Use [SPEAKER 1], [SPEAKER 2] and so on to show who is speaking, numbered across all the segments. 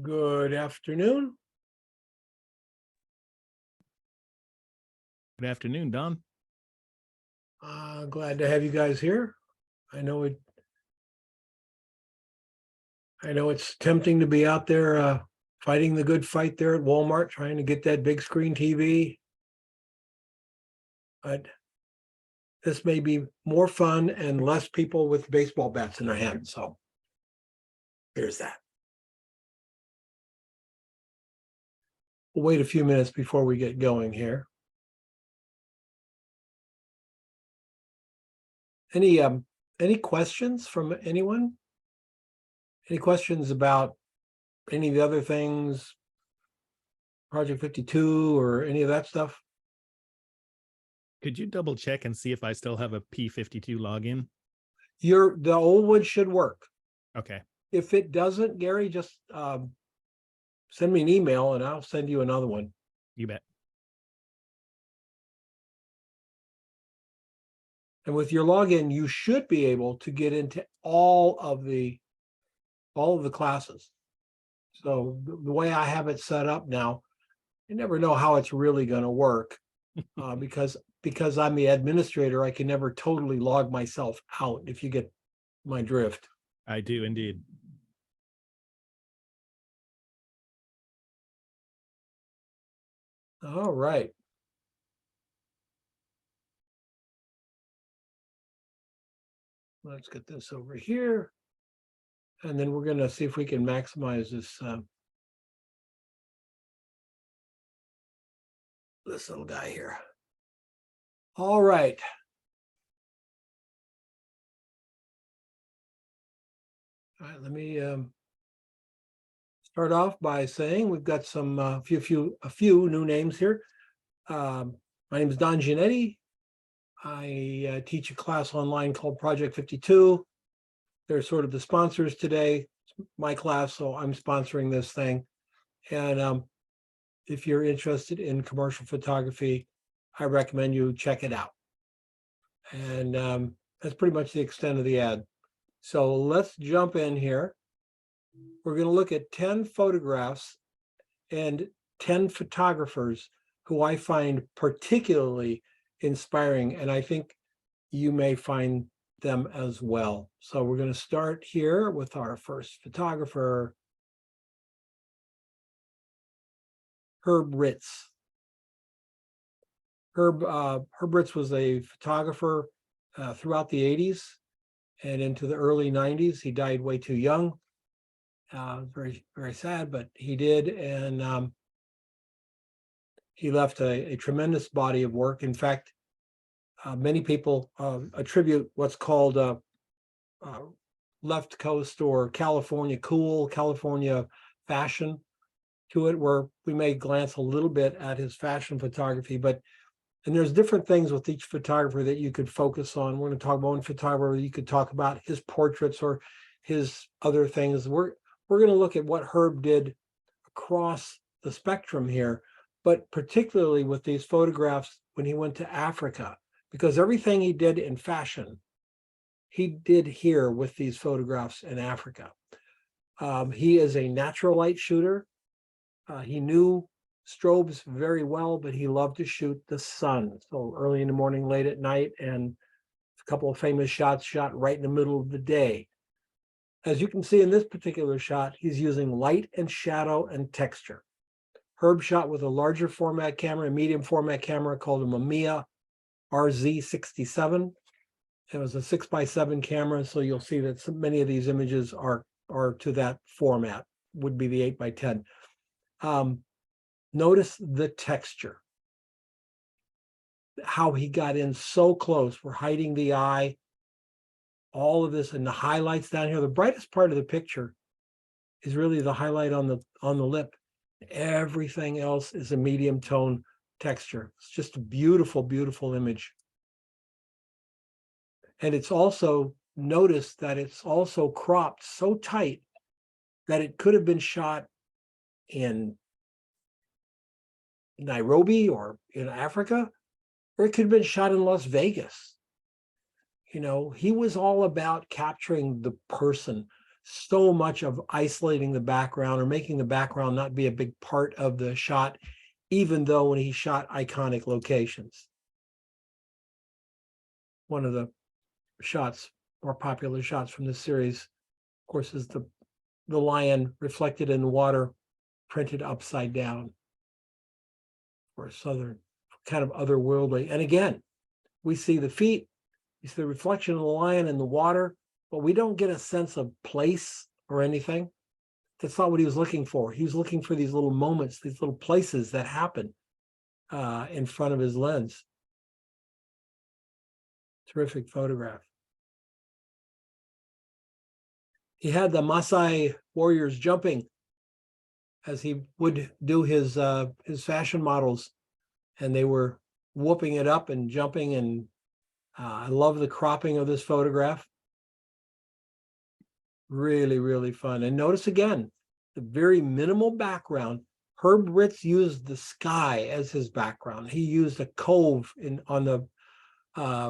[SPEAKER 1] Good afternoon.
[SPEAKER 2] Good afternoon, Don.
[SPEAKER 1] Glad to have you guys here. I know it's tempting to be out there fighting the good fight there at Walmart, trying to get that big screen TV. But this may be more fun and less people with baseball bats in their hands. So there's that. We'll wait a few minutes before we get going here. Any questions from anyone? Any questions about any of the other things, Project 52 or any of that stuff?
[SPEAKER 2] Could you double check and see if I still have a P52 login?
[SPEAKER 1] The old one should work.
[SPEAKER 2] Okay.
[SPEAKER 1] If it doesn't, Gary, just send me an email and I'll send you another one.
[SPEAKER 2] You bet.
[SPEAKER 1] And with your login, you should be able to get into all of the classes. So the way I have it set up now, you never know how it's really going to work because I'm the administrator. I can never totally log myself out, if you get my drift.
[SPEAKER 2] I do indeed.
[SPEAKER 1] All right. Let's get this over here. And then we're going to see if we can maximize this this little guy here. All right. All right, let me start off by saying we've got some a few new names here. My name is Don Giannatti. I teach a class online called Project 52. They're sort of the sponsors today. It's my class, so I'm sponsoring this thing. And if you're interested in commercial photography, I recommend you check it out. And that's pretty much the extent of the ad. So let's jump in here. We're going to look at 10 photographs and 10 photographers who I find particularly inspiring, and I think you may find them as well. So we're going to start here with our first photographer, Herb Ritts. Herb Ritts was a photographer throughout the 80s and into the early 90s. He died way too young. Very, very sad, but he did. And he left a tremendous body of work. In fact, many people attribute what's called left coast or California cool, California fashion to it, where we may glance a little bit at his fashion photography, and there's different things with each photographer that you could focus on. We're going to talk about one photographer. You could talk about his portraits or his other things. We're going to look at what Herb did across the spectrum here, but particularly with these photographs when he went to Africa, because everything he did in fashion, he did here with these photographs in Africa. He is a natural light shooter. He knew strobes very well, but he loved to shoot the sun. So early in the morning, late at night, and a couple of famous shots shot right in the middle of the day. As you can see in this particular shot, he's using light and shadow and texture. Herb shot with a larger format camera, a medium format camera called a Mamiya RZ67. It was a 6x7 camera, so you'll see that many of these images are to that format, would be the 8x10. Notice the texture, how he got in so close. We're hiding the eye, all of this, and the highlights down here. The brightest part of the picture is really the highlight on the lip. Everything else is a medium tone texture. It's just a beautiful, beautiful image. And it's also, notice that it's also cropped so tight that it could have been shot in Nairobi or in Africa, or it could have been shot in Las Vegas. You know, he was all about capturing the person, so much of isolating the background or making the background not be a big part of the shot, even though when he shot iconic locations. One of the shots, more popular shots from this series, of course, is the lion reflected in the water, printed upside down, or southern, kind of otherworldly. And again, we see the feet, we see the reflection of the lion in the water, but we don't get a sense of place or anything. That's not what he was looking for. He was looking for these little moments, these little places that happen in front of his lens. Terrific photograph. He had the Maasai warriors jumping as he would do his fashion models, and they were whooping it up and jumping. And I love the cropping of this photograph. Really, really fun. And notice again, the very minimal background. Herb Ritts used the sky as his background. He used a cove on the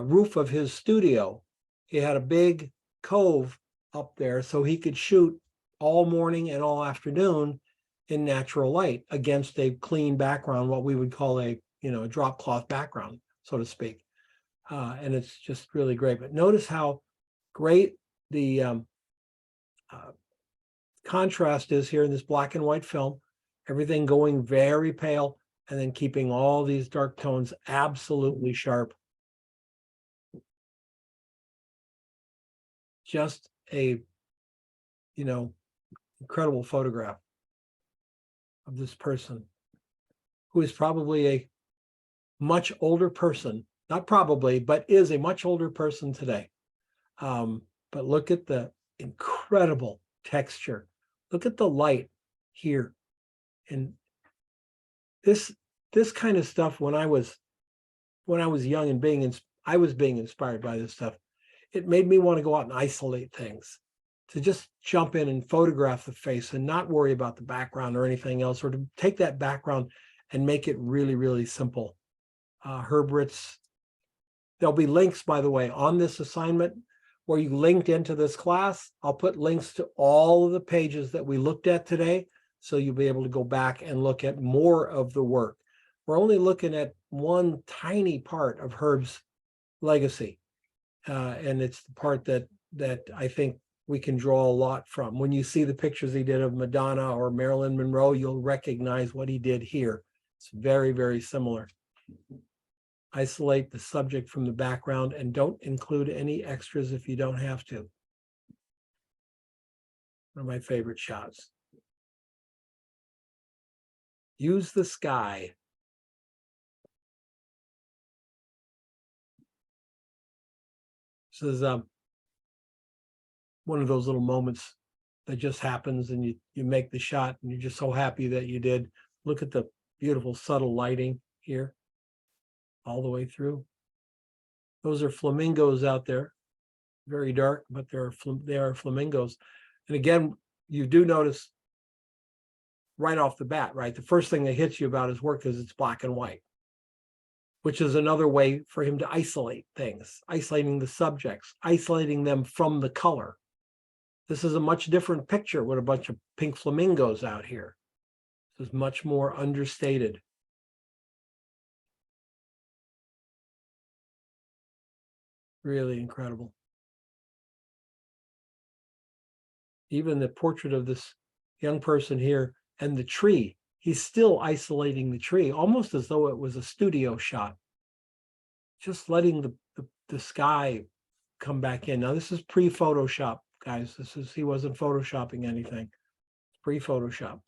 [SPEAKER 1] roof of his studio. He had a big cove up there so he could shoot all morning and all afternoon in natural light against a clean background, what we would call a drop cloth background, so to speak. And it's just really great. But notice how great the contrast is here in this black and white film, everything going very pale and then keeping all these dark tones absolutely sharp. Just a, incredible photograph of this person who is probably a much older person, not probably, but is a much older person today. But look at the incredible texture. Look at the light here. And this kind of stuff, when I was young and I was being inspired by this stuff, it made me want to go out and isolate things, to just jump in and photograph the face and not worry about the background or anything else, or to take that background and make it really, really simple. Herb Ritts, there'll be links, by the way, on this assignment where you linked into this class. I'll put links to all of the pages that we looked at today, so you'll be able to go back and look at more of the work. We're only looking at one tiny part of Herb's legacy. And it's the part that I think we can draw a lot from. When you see the pictures he did of Madonna or Marilyn Monroe, you'll recognize what he did here. It's very, very similar. Isolate the subject from the background and don't include any extras if you don't have to. One of my favorite shots. Use the sky. This is one of those little moments that just happens, and you make the shot and you're just so happy that you did. Look at the beautiful subtle lighting here all the way through. Those are flamingos out there, very dark, but they are flamingos. And again, you do notice right off the bat, right? The first thing that hits you about his work is it's black and white, which is another way for him to isolate things, isolating the subjects, isolating them from the color. This is a much different picture with a bunch of pink flamingos out here. This is much more understated. Really incredible. Even the portrait of this young person here and the tree, he's still isolating the tree, almost as though it was a studio shot. Just letting the sky come back in. Now, this is pre-Photoshop, guys. He wasn't Photoshopping anything. Pre-Photoshop.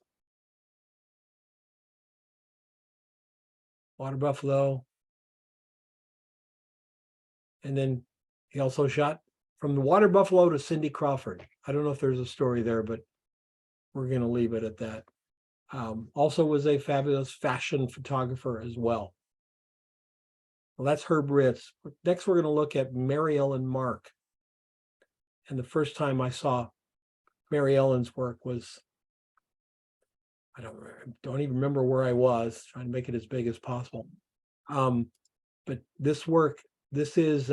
[SPEAKER 1] Water buffalo. And then he also shot from the water buffalo to Cindy Crawford. I don't know if there's a story there, but we're going to leave it at that. Also was a fabulous fashion photographer as well. Well, that's Herb Ritts. Next, we're going to look at Mary Ellen Mark. And the first time I saw Mary Ellen's work was, I don't even remember where I was, trying to make it as big as possible. But this is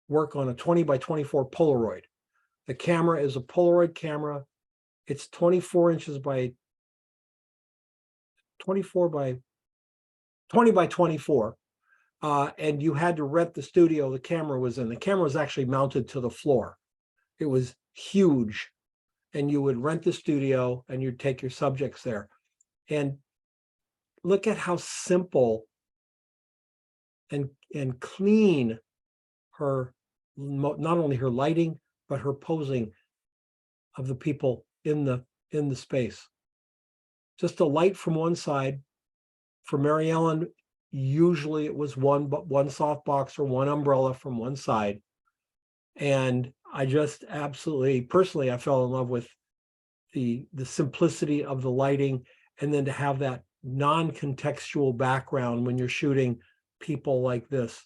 [SPEAKER 1] work on a 20 by 24 Polaroid. The camera is a Polaroid camera. It's 24 inches by 24 by 20 by 24. And you had to rent the studio the camera was in. The camera was actually mounted to the floor. It was huge. And you would rent the studio and you'd take your subjects there. And look at how simple and clean her, not only her lighting, but her posing of the people in the space. Just a light from one side. For Mary Ellen, usually it was one softbox or one umbrella from one side. And I just absolutely, personally, I fell in love with the simplicity of the lighting, and then to have that non-contextual background when you're shooting people like this.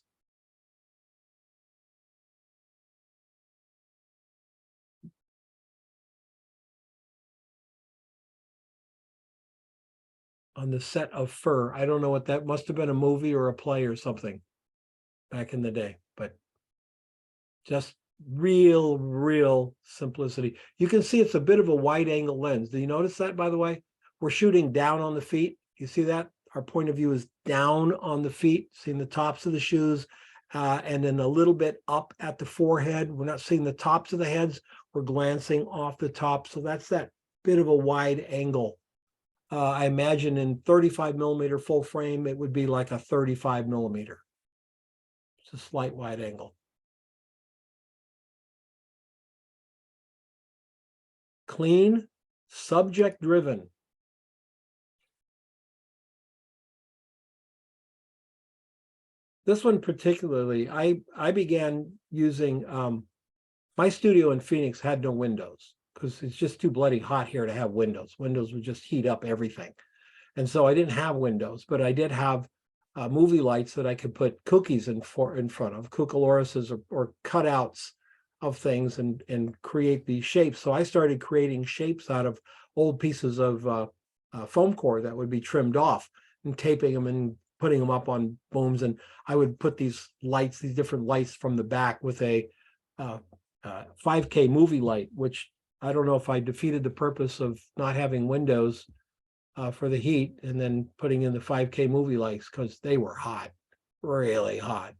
[SPEAKER 1] On the set of Fur. I don't know what that must have been, a movie or a play or something back in the day, but just real simplicity. You can see it's a bit of a wide angle lens. Do you notice that, by the way? We're shooting down on the feet. You see that? Our point of view is down on the feet, seeing the tops of the shoes, and then a little bit up at the forehead. We're not seeing the tops of the heads. We're glancing off the top. So that's that bit of a wide angle. I imagine in 35 millimeter full frame, it would be like a 35 millimeter. It's a slight wide angle. Clean, subject driven. This one particularly, I began using, my studio in Phoenix had no windows because it's just too bloody hot here to have windows. Windows would just heat up everything. And so I didn't have windows, but I did have movie lights that I could put cookies in front of, cucalorises or cutouts of things and create these shapes. So I started creating shapes out of old pieces of foam core that would be trimmed off and taping them and putting them up on booms. And I would put these lights, these different lights from the back with a 5K movie light, which I don't know if I defeated the purpose of not having windows for the heat, and then putting in the 5K movie lights because they were hot, really hot.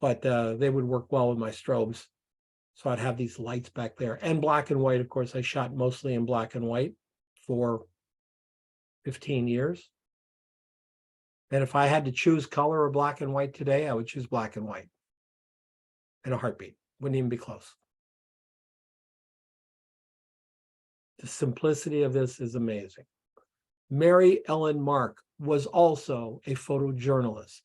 [SPEAKER 1] But they would work well with my strobes. So I'd have these lights back there, and black and white. Of course, I shot mostly in black and white for 15 years. And if I had to choose color or black and white today, I would choose black and white in a heartbeat. Wouldn't even be close. The simplicity of this is amazing. Mary Ellen Mark was also a photojournalist.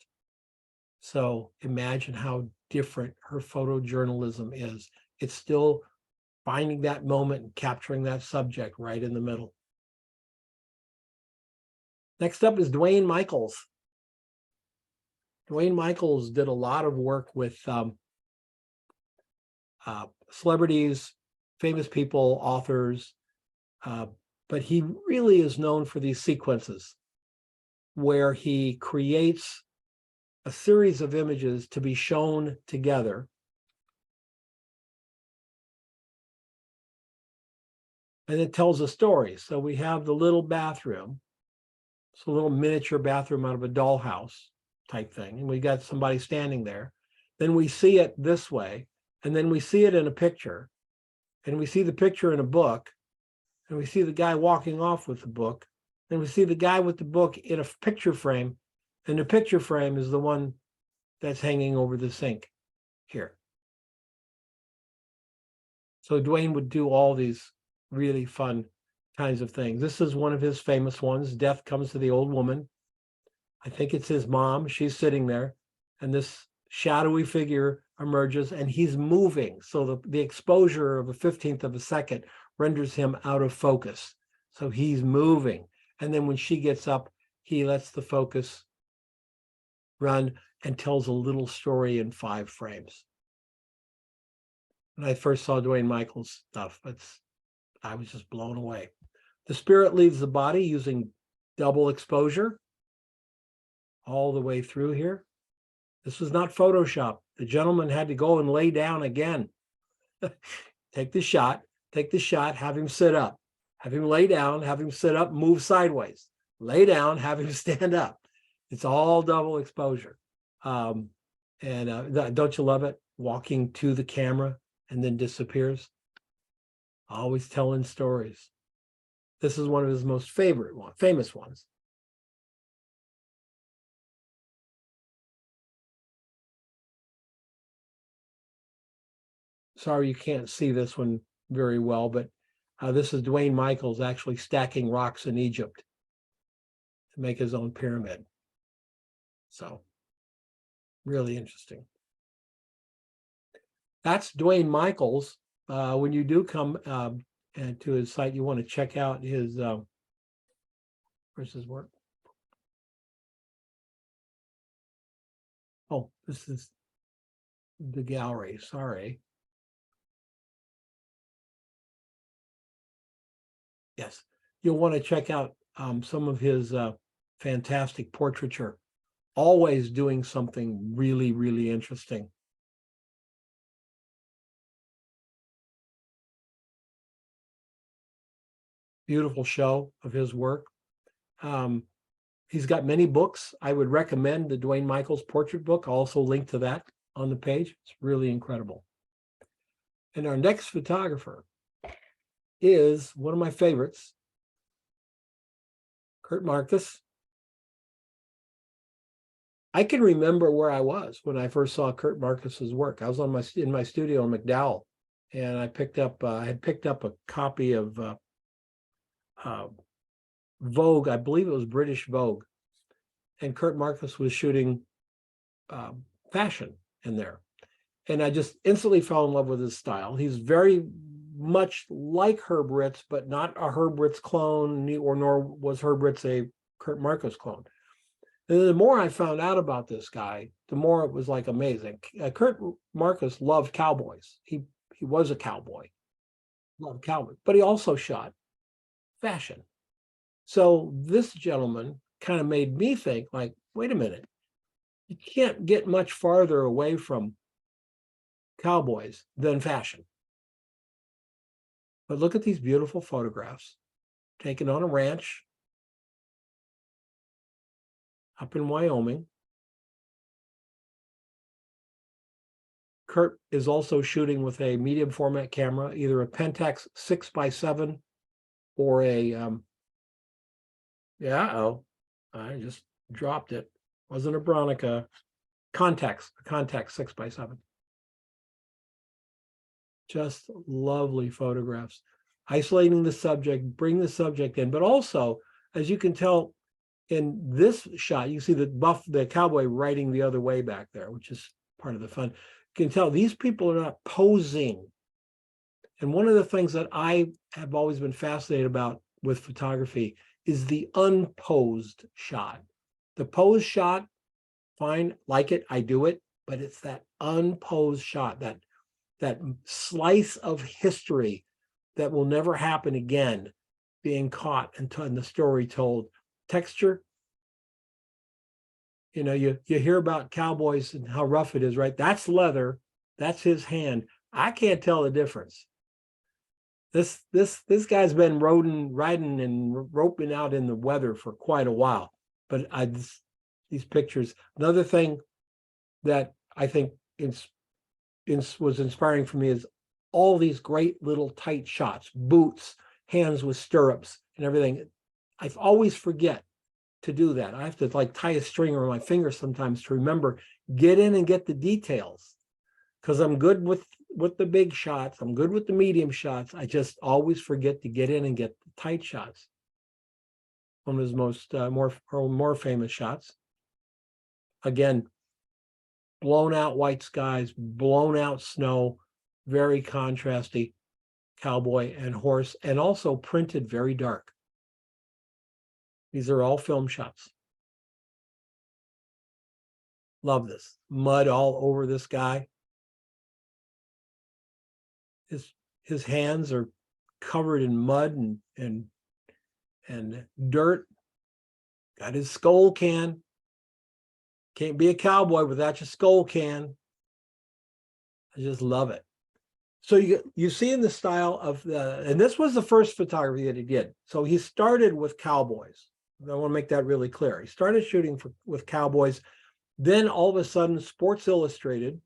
[SPEAKER 1] So imagine how different her photojournalism is. It's still finding that moment and capturing that subject right in the middle. Next up is Duane Michals. Duane Michals did a lot of work with celebrities, famous people, authors, but he really is known for these sequences where he creates a series of images to be shown together. And it tells a story. So we have the little bathroom. It's a little miniature bathroom out of a dollhouse type thing. And we got somebody standing there. Then we see it this way. And then we see it in a picture. And we see the picture in a book. And we see the guy walking off with the book. And we see the guy with the book in a picture frame. And the picture frame is the one that's hanging over the sink here. So Duane would do all these really fun kinds of things. This is one of his famous ones. Death Comes to the Old Woman. I think it's his mom. She's sitting there, and this shadowy figure emerges, and he's moving. So the exposure of a 15th of a second renders him out of focus. So he's moving. And then when she gets up, he lets the focus run and tells a little story in 5 frames. When I first saw Duane Michals stuff, I was just blown away. The spirit leaves the body using double exposure all the way through here. This was not Photoshop. The gentleman had to go and lay down again take the shot, have him sit up, have him lay down, have him sit up, move sideways, lay down, have him stand up. It's all double exposure. Don't you love it? Walking to the camera and then disappears. Always telling stories. This is one of his most famous ones. Sorry, you can't see this one very well, but this is Duane Michals actually stacking rocks in Egypt to make his own pyramid. So really interesting. That's Duane Michals. When you do come to his site, you want to check out his, where's his work? Oh, this is the gallery, sorry. Yes, you'll want to check out some of his fantastic portraiture, always doing something really, really interesting. Beautiful show of his work. He's got many books. I would recommend the Duane Michals portrait book. I'll also link to that on the page. It's really incredible. And our next photographer is one of my favorites, Kurt Marcus. I can remember where I was when I first saw Kurt Marcus's work. I was in my studio in McDowell, and I had picked up a copy of Vogue. I believe it was British Vogue, and Kurt Marcus was shooting fashion in there, and I just instantly fell in love with his style. He's very much like Herb Ritts, but not a Herb Ritts clone, nor was Herb Ritts a Kurt Marcus clone. And the more I found out about this guy, the more it was like amazing. Kurt Marcus loved cowboys. He was a cowboy, loved cowboys, but he also shot fashion. So this gentleman kind of made me think, like, wait a minute, you can't get much farther away from cowboys than fashion. But look at these beautiful photographs taken on a ranch up in Wyoming. Kurt is also shooting with a medium format camera, either a Pentax 6x7 or a, I just dropped it. Wasn't a Bronica, Contax 6x7. Just lovely photographs, isolating the subject, bring the subject in, but also, as you can tell in this shot, you see the cowboy riding the other way back there, which is part of the fun. You can tell these people are not posing. And one of the things that I have always been fascinated about with photography is the unposed shot. The posed shot, fine, like it, I do it, but it's that unposed shot, that slice of history that will never happen again, being caught and the story told. Texture, you hear about cowboys and how rough it is, right? That's leather, that's his hand. I can't tell the difference. This guy's been riding and roping out in the weather for quite a while. But these pictures. Another thing that I think was inspiring for me is all these great little tight shots, boots, hands with stirrups and everything. I always forget to do that. I have to like tie a string around my finger sometimes to remember, get in and get the details, because I'm good with the big shots. I'm good with the medium shots. I just always forget to get in and get the tight shots. One of his more famous shots. Again, blown out white skies, blown out snow, very contrasty cowboy and horse, and also printed very dark. These are all film shots. Love this. Mud all over this guy. His hands are covered in mud and dirt. Got his skull can. Can't be a cowboy without your skull can. I just love it. So you see in the style of and this was the first photography that he did. So he started with cowboys. I want to make that really clear. He started shooting with cowboys. Then all of a sudden, Sports Illustrated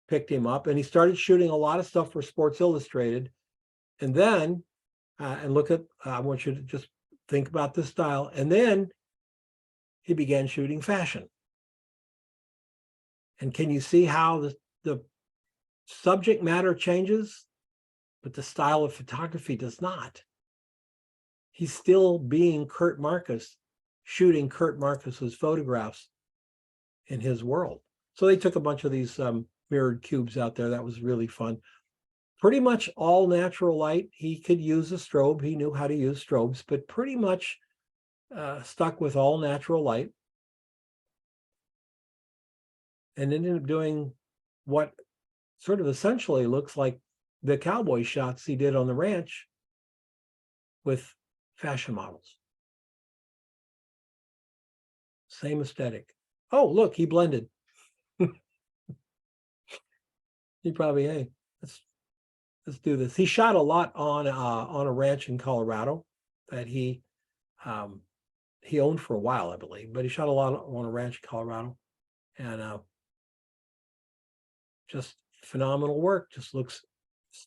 [SPEAKER 1] picked him up, and he started shooting a lot of stuff for Sports Illustrated. And then, and look at, I want you to just think about this style. And then he began shooting fashion. And can you see how the subject matter changes, but the style of photography does not? He's still being Kurt Marcus, shooting Kurt Marcus's photographs in his world. So they took a bunch of these mirrored cubes out there. That was really fun. Pretty much all natural light. He could use a strobe. He knew how to use strobes, but pretty much stuck with all natural light. And ended up doing what sort of essentially looks like the cowboy shots he did on the ranch with fashion models. Same aesthetic. Oh, look, he blended. He probably, hey, let's do this. He shot a lot on a ranch in Colorado that he owned for a while, I believe, but he shot a lot on a ranch in Colorado, and just phenomenal work. Just looks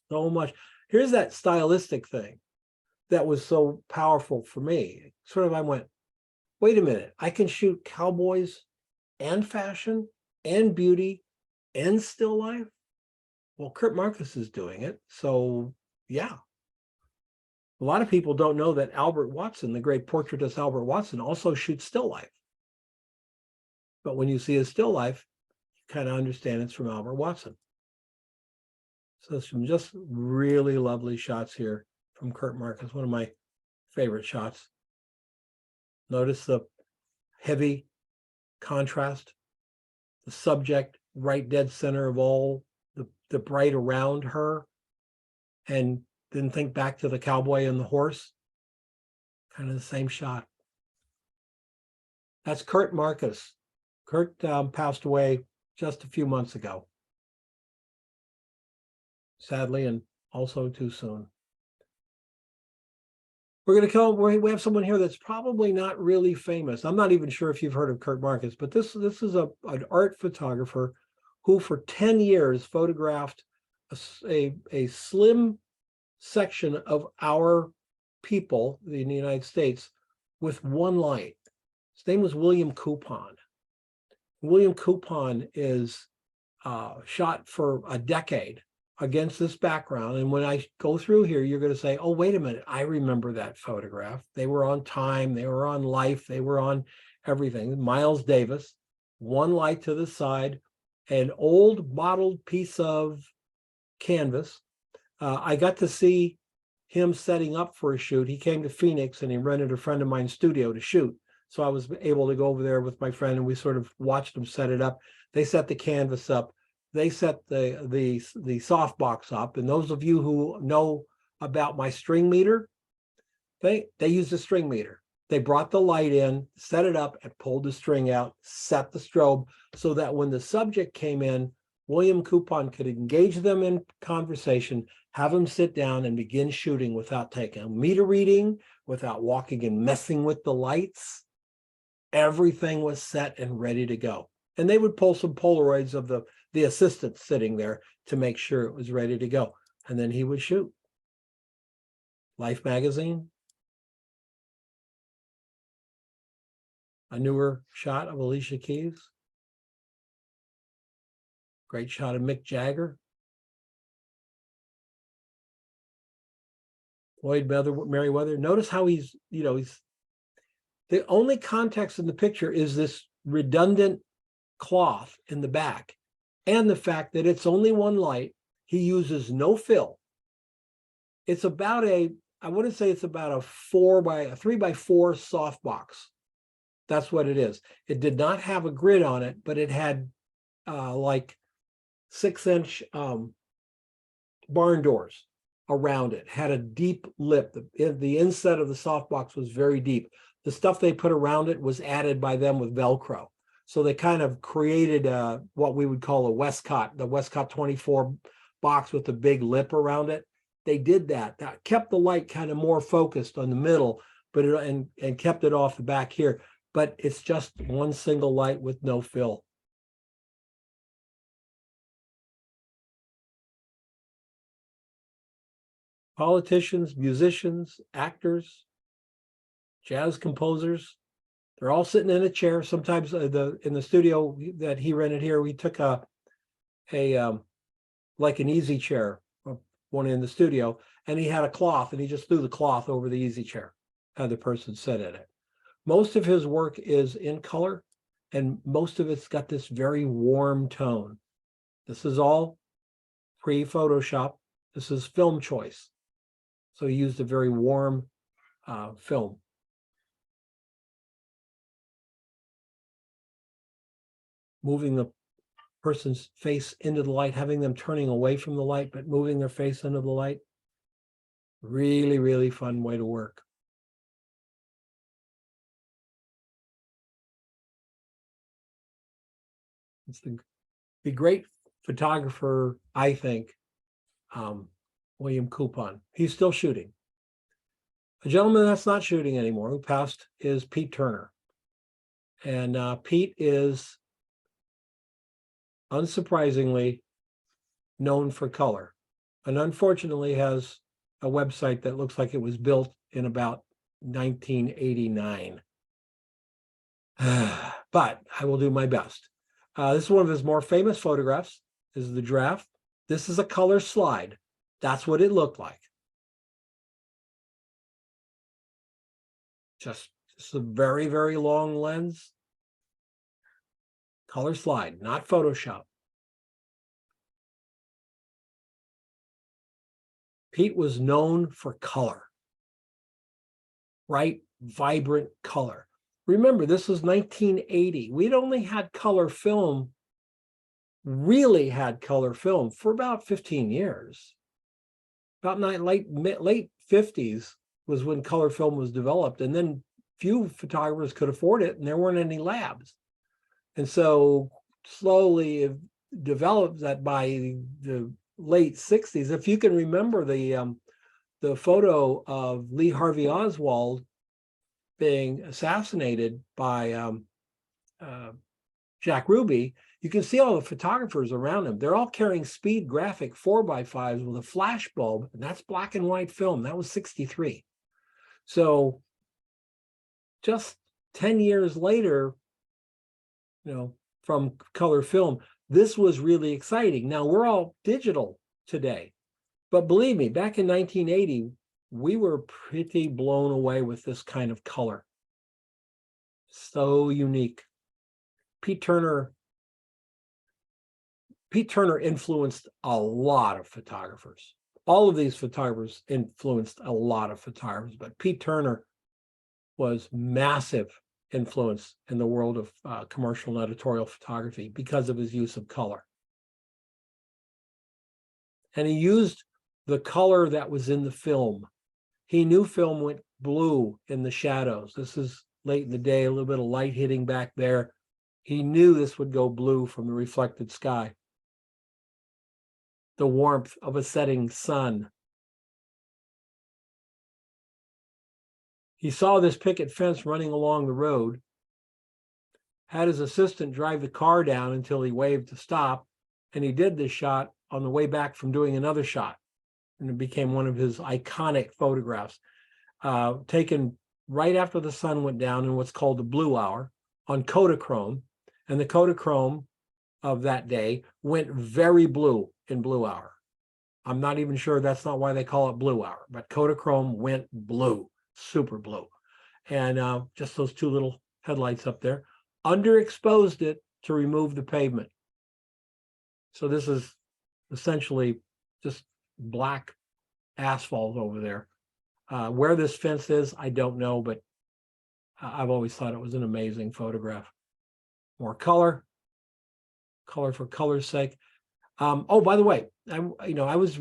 [SPEAKER 1] so much. Here's that stylistic thing that was so powerful for me. Sort of, I went, wait a minute, I can shoot cowboys and fashion and beauty and still life. Well, Kurt Marcus is doing it. So yeah. A lot of people don't know that Albert Watson, the great portraitist Albert Watson, also shoots still life. But when you see his still life, you kind of understand it's from Albert Watson. So some just really lovely shots here from Kurt Marcus, one of my favorite shots. Notice the heavy contrast, the subject right dead center of all the bright around her, and then think back to the cowboy and the horse, kind of the same shot. That's Kurt Marcus. Kurt passed away just a few months ago, sadly, and also too soon. We're going to come. We have someone here that's probably not really famous. I'm not even sure if you've heard of Kurt Marcus, but this is an art photographer who for 10 years photographed a slim section of our people in the United States with one light. His name was William Coupon. William Coupon is shot for a decade against this background. And when I go through here, you're going to say, oh, wait a minute, I remember that photograph. They were on Time, they were on Life, they were on everything. Miles Davis, one light to the side, an old mottled piece of canvas. I got to see him setting up for a shoot. He came to Phoenix and he rented a friend of mine's studio to shoot. So I was able to go over there with my friend and we sort of watched them set it up. They set the canvas up. They set the softbox up. And those of you who know about my string meter, they used a string meter. They brought the light in, set it up, and pulled the string out, set the strobe, so that when the subject came in, William Coupon could engage them in conversation, have them sit down and begin shooting without taking a meter reading, without walking and messing with the lights. Everything was set and ready to go. And they would pull some Polaroids of the assistant sitting there to make sure it was ready to go. And then he would shoot. Life magazine. A newer shot of Alicia Keys. Great shot of Mick Jagger. Floyd Merriweather. Notice how he's the only context in the picture is this redundant cloth in the back, and the fact that it's only one light. He uses no fill. It's about I wouldn't say it's about a 3x4 softbox. That's what it is. It did not have a grid on it, but it had like 6-inch barn doors around it. Had a deep lip. The inside of the softbox was very deep. The stuff they put around it was added by them with Velcro. So they kind of created what we would call a Westcott, the Westcott 24 box with the big lip around it. They did that. That kept the light kind of more focused on the middle, but and kept it off the back here. But it's just one single light with no fill. Politicians, musicians, actors, jazz composers, they're all sitting in a chair. Sometimes in the studio that he rented here, we took a like an easy chair, one in the studio, and he had a cloth, and he just threw the cloth over the easy chair, had the person sit in it. Most of his work is in color, and most of it's got this very warm tone. This is all pre-Photoshop. This is film choice. So he used a very warm film. Moving the person's face into the light, having them turning away from the light, but moving their face into the light. Really, really fun way to work. It's the great photographer, I think, William Coupon. He's still shooting. A gentleman that's not shooting anymore, who passed, is Pete Turner. And Pete is, unsurprisingly, known for color, and unfortunately has a website that looks like it was built in about 1989. But I will do my best. This is one of his more famous photographs. This is the draft. This is a color slide. That's what it looked like. Just a very, very long lens. Color slide, not Photoshop. Pete was known for color. Bright, vibrant color. Remember, this was 1980. We'd only had color film, really had color film for about 15 years. About late 50s was when color film was developed, and then few photographers could afford it, and there weren't any labs. And so slowly it developed that by the late 60s. If you can remember the photo of Lee Harvey Oswald being assassinated by Jack Ruby, you can see all the photographers around him. They're all carrying speed graphic 4x5s with a flash bulb, and that's black and white film. That was 63. So just 10 years later, from color film, this was really exciting. Now we're all digital today, but believe me, back in 1980, we were pretty blown away with this kind of color. So unique. Pete Turner influenced a lot of photographers. All of these photographers influenced a lot of photographers, but Pete Turner was massive influence in the world of commercial and editorial photography because of his use of color. And he used the color that was in the film. He knew film went blue in the shadows. This is late in the day, a little bit of light hitting back there. He knew this would go blue from the reflected sky. The warmth of a setting sun. He saw this picket fence running along the road, had his assistant drive the car down until he waved to stop, and he did this shot on the way back from doing another shot. And it became one of his iconic photographs, taken right after the sun went down in what's called the blue hour on Kodachrome. And the Kodachrome of that day went very blue in blue hour. I'm not even sure that's not why they call it blue hour, but Kodachrome went blue. Super blue. And just those two little headlights up there, underexposed it to remove the pavement. So this is essentially just black asphalt over there. Where this fence is, I don't know, but I've always thought it was an amazing photograph. More color for color's sake. Oh, by the way, I was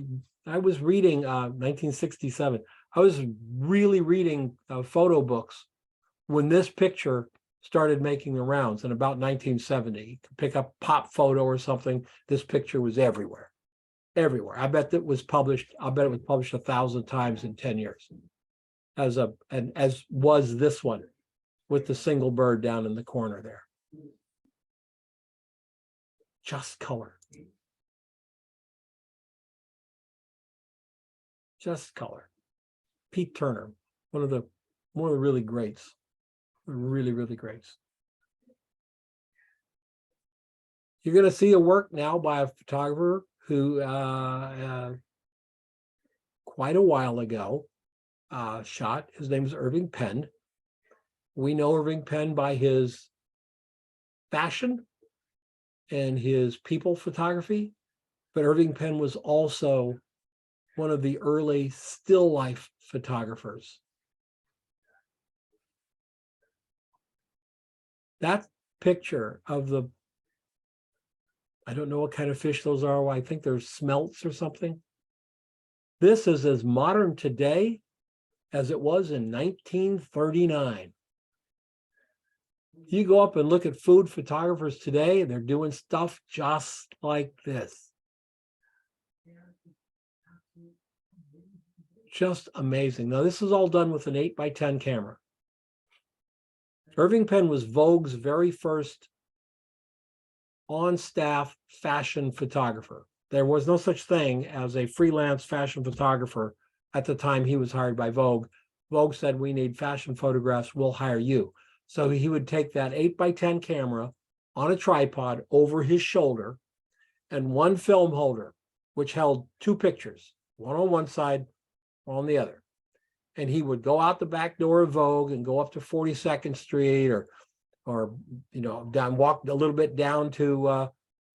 [SPEAKER 1] reading 1967. I was really reading photo books when this picture started making the rounds in about 1970. You could pick up Pop Photo or something. This picture was everywhere. everywhere. I bet it was published 1,000 times in 10 years. As was this one with the single bird down in the corner there. Just color. Just color. Pete Turner, one of the really greats. Really, really greats. You're going to see a work now by a photographer who quite a while ago shot. His name is Irving Penn. We know Irving Penn by his fashion and his people photography, but Irving Penn was also one of the early still life photographers. That picture of the, I don't know what kind of fish those are. I think they're smelts or something. This is as modern today as it was in 1939. You go up and look at food photographers today, and they're doing stuff just like this. Just amazing. Now, this is all done with an 8x10 camera. Irving Penn was Vogue's very first on-staff fashion photographer. There was no such thing as a freelance fashion photographer at the time he was hired by Vogue. Vogue said, we need fashion photographs, we'll hire you. So he would take that 8x10 camera on a tripod over his shoulder and one film holder, which held two pictures, one on one side, one on the other. And he would go out the back door of Vogue and go up to 42nd Street or walk a little bit down to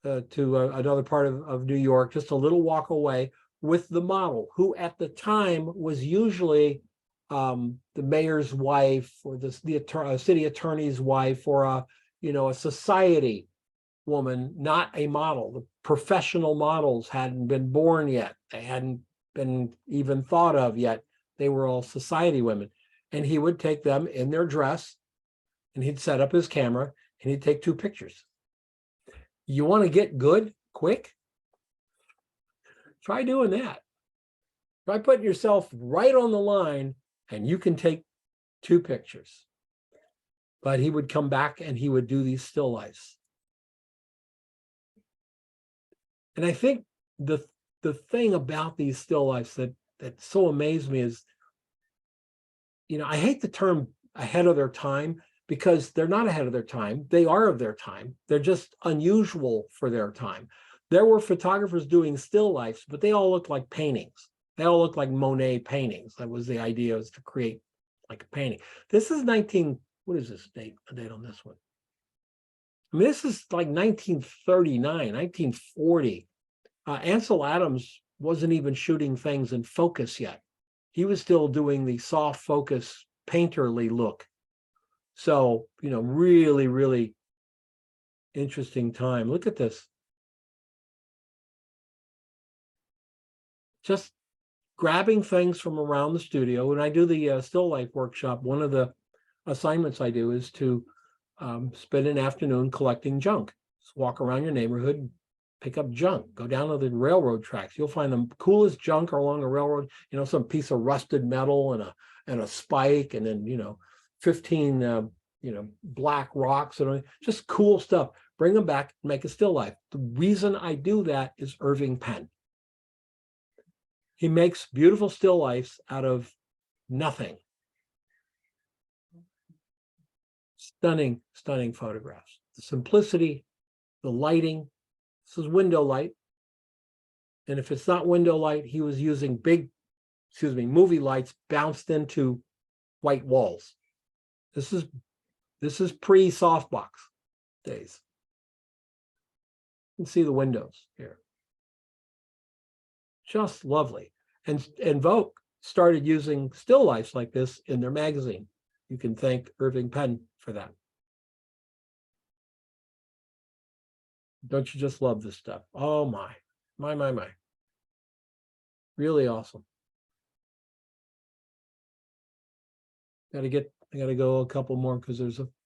[SPEAKER 1] another part of New York, just a little walk away, with the model, who at the time was usually the mayor's wife or the city attorney's wife or a society woman, not a model. The professional models hadn't been born yet. They hadn't been even thought of yet. They were all society women. And he would take them in their dress and he'd set up his camera and he'd take two pictures. You want to get good quick? Try doing that. Try putting yourself right on the line and you can take two pictures. But he would come back and he would do these still lifes. And I think the thing about these still lifes that so amazed me is, I hate the term ahead of their time, because they're not ahead of their time. They are of their time. They're just unusual for their time. There were photographers doing still lifes, but they all looked like paintings. They all looked like Monet paintings. That was the idea, was to create like a painting. This is what is this date on this one? I mean, this is like 1939, 1940. Ansel Adams wasn't even shooting things in focus yet. He was still doing the soft focus painterly look. So, really, really interesting time. Look at this. Just grabbing things from around the studio. When I do the still life workshop, one of the assignments I do is to spend an afternoon collecting junk. Just walk around your neighborhood, pick up junk, go down to the railroad tracks. You'll find the coolest junk along a railroad, some piece of rusted metal and a spike, and then, 15, black rocks and just cool stuff. Bring them back and make a still life. The reason I do that is Irving Penn. He makes beautiful still lifes out of nothing. Stunning, stunning photographs. The simplicity, the lighting. This is window light. And if it's not window light, he was using movie lights bounced into white walls. This is pre-softbox days. You can see the windows here. Just lovely. And Vogue started using still lifes like this in their magazine. You can thank Irving Penn for that. Don't you just love this stuff? Oh my. Really awesome. I gotta go a couple more because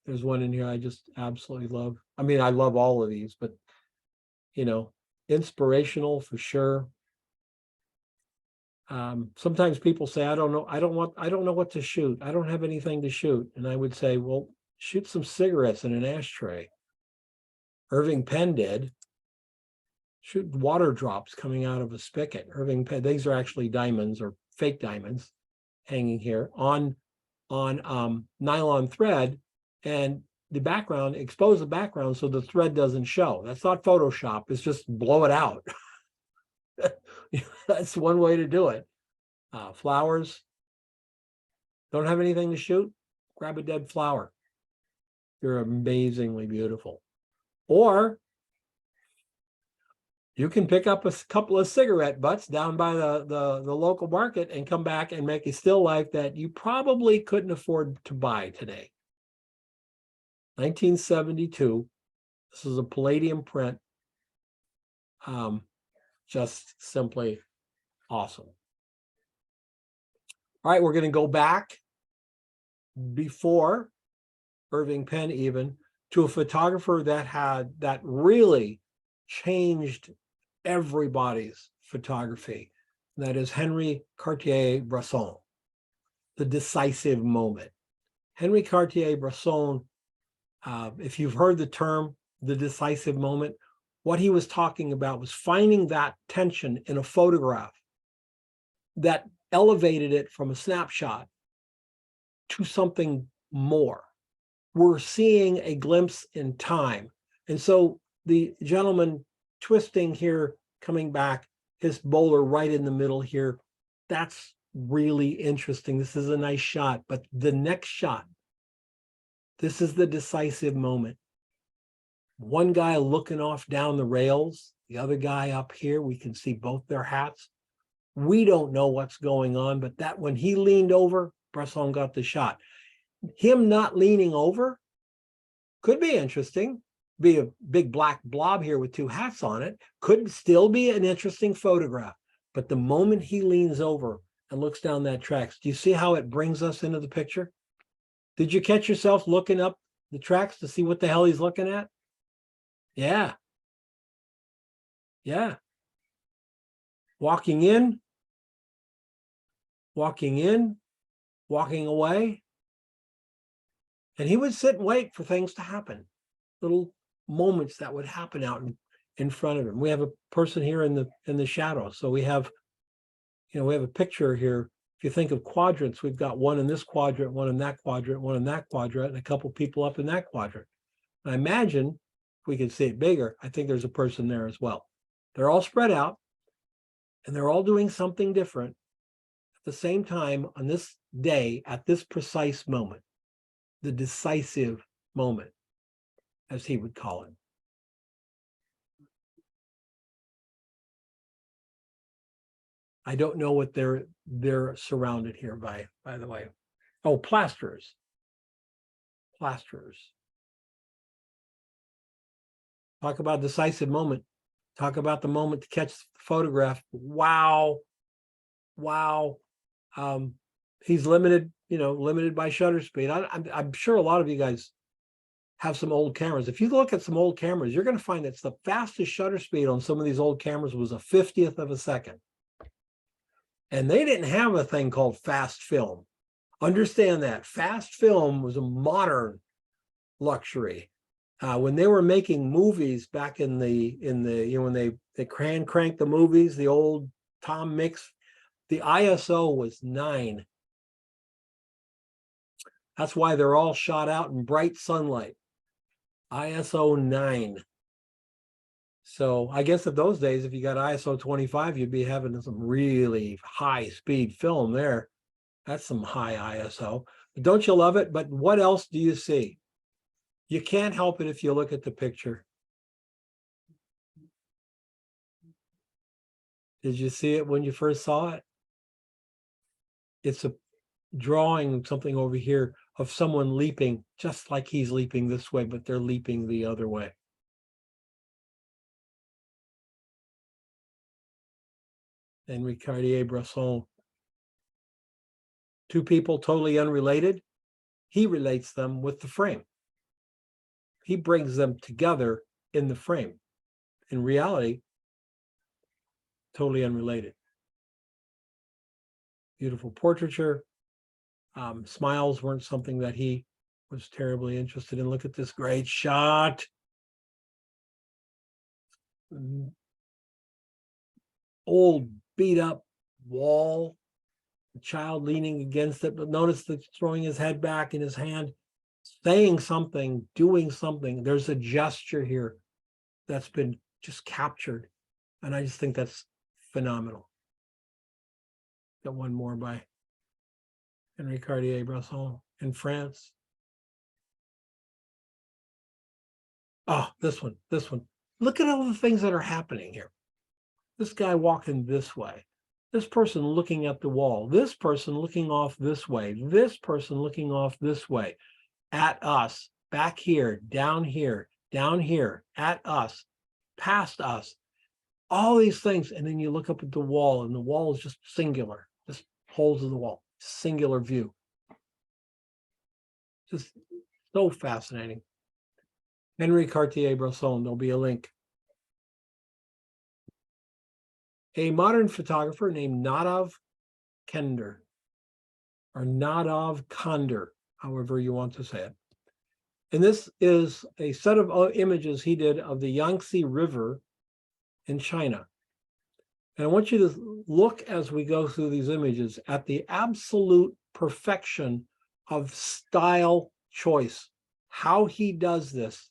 [SPEAKER 1] there's one in here I just absolutely love. I mean, I love all of these, but inspirational for sure. Sometimes people say, I don't know what to shoot. I don't have anything to shoot. And I would say, well, shoot some cigarettes in an ashtray. Irving Penn did. Shoot water drops coming out of a spigot. Irving Penn, these are actually diamonds or fake diamonds hanging here on nylon thread, and the background, expose the background so the thread doesn't show. That's not Photoshop. It's just blow it out. That's one way to do it. Flowers. Don't have anything to shoot? Grab a dead flower. They're amazingly beautiful. Or you can pick up a couple of cigarette butts down by the local market and come back and make a still life that you probably couldn't afford to buy today. 1972. This is a palladium print. Just simply awesome. All right, we're going to go back before Irving Penn even to a photographer that really changed everybody's photography. That is Henri Cartier-Bresson, the decisive moment. Henri Cartier-Bresson, if you've heard the term, the decisive moment, what he was talking about was finding that tension in a photograph that elevated it from a snapshot to something more. We're seeing a glimpse in time. And so the gentleman twisting here, coming back, his bowler right in the middle here, that's really interesting. This is a nice shot, but the next shot, this is the decisive moment. One guy looking off down the rails, the other guy up here, we can see both their hats. We don't know what's going on, but that when he leaned over, Bresson got the shot. Him not leaning over could be interesting. Be a big black blob here with two hats on it. Could still be an interesting photograph. But the moment he leans over and looks down that tracks, do you see how it brings us into the picture? Did you catch yourself looking up the tracks to see what the hell he's looking at? Yeah. Yeah. Walking in, walking away. And he would sit and wait for things to happen. Little moments that would happen out in front of him. We have a person here in the shadow. So we have a picture here. If you think of quadrants, we've got one in this quadrant, one in that quadrant, one in that quadrant, and a couple people up in that quadrant. And I imagine if we could see it bigger, I think there's a person there as well. They're all spread out and they're all doing something different at the same time on this day, at this precise moment, the decisive moment, as he would call it. I don't know what they're surrounded here by the way. Oh, plasterers. Plasterers. Talk about decisive moment. Talk about the moment to catch the photograph. Wow. Wow. He's limited, limited by shutter speed. I'm sure a lot of you guys have some old cameras. If you look at some old cameras, you're going to find that the fastest shutter speed on some of these old cameras was a 50th of a second. And they didn't have a thing called fast film. Understand that fast film was a modern luxury. When they were making movies back in the when they cranked the movies, the old Tom Mix, the ISO was 9. That's why they're all shot out in bright sunlight. ISO 9. So I guess of those days, if you got ISO 25, you'd be having some really high speed film there. That's some high ISO. But don't you love it? But what else do you see? You can't help it if you look at the picture. Did you see it when you first saw it? It's a drawing something over here of someone leaping just like he's leaping this way, but they're leaping the other way. Henri Cartier-Bresson. Two people totally unrelated. He relates them with the frame. He brings them together in the frame. In reality, totally unrelated. beautiful portraiture. Smiles weren't something that he was terribly interested in. Look at this great shot. Old beat up wall, the child leaning against it, but notice that throwing his head back in his hand, saying something, doing something. There's a gesture here that's been just captured. And I just think that's phenomenal. Got one more by Henri Cartier-Bresson in France. Oh, this one. Look at all the things that are happening here. This guy walking this way. This person looking at the wall. This person looking off this way. This person looking off this way. At us. Back here. Down here. Down here. At us. Past us. All these things. And then you look up at the wall, and the wall is just singular. Just holes in the wall. Singular view. Just so fascinating. Henri Cartier-Bresson, there'll be a link. A modern photographer named Nadav Kander, or Nadav Kander, however you want to say it. And this is a set of images he did of the Yangtze River in China. And I want you to look as we go through these images at the absolute perfection of style choice, how he does this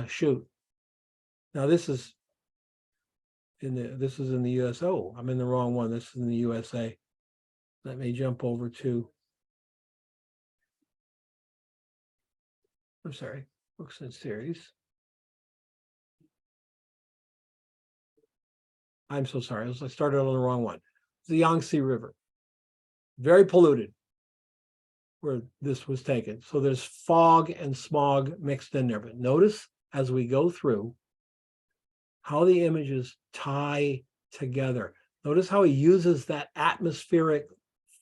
[SPEAKER 1] shoot. Now this is in the US. Oh, I'm in the wrong one. This is in the USA. Let me jump over to, I'm sorry, books and series. I'm so sorry. I started on the wrong one. The Yangtze River, very polluted where this was taken. So there's fog and smog mixed in there. But notice as we go through how the images tie together. Notice how he uses that atmospheric